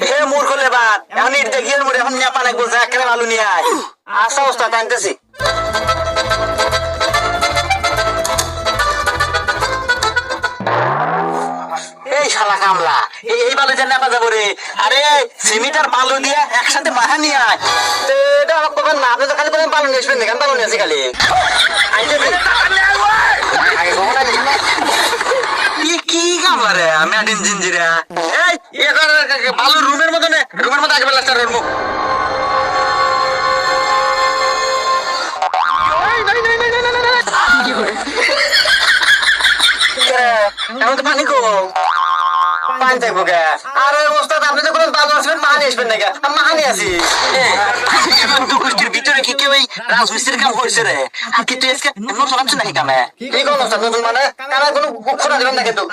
হে মূর্খ লেবার এখন ইট দেখিয়ে মরে এখন নিয়ে পানে বলছে একেবারে আলু নিয়ে আয় আচ্ছা ওস্তাদ আনতেছি এই শালা কামলা এই বালু যে নেপা যাবো রে আরে সিমিট আর বালু দিয়ে একসাথে মাথা নিয়ে আয় তো এটা আমার কবেন না আপনি তো খালি বলেন বালু নিয়ে আসবেন না কেন বালু নিয়ে আসি খালি কি কামলা রে আমি আদিন জিঞ্জিরা এই বালু রুমের মধ্যে আগে বেলা চার মুখ এখন তো পানি কো পানি থাকবো কে আরে ওস্তাদ আপনি তো কোনো বালু আসবেন মাহানি আসবেন না কে মাহানি আছি দুপুরের ভিতরে কি কেউ এই রাজমিস্ত্রির কাম করছে রে আর কি তুই আজকে নতুন আনছো নাকি কামে কি কোন ওস্তাদ নতুন মানে কামে কোনো খোলা দিলাম না কিন্তু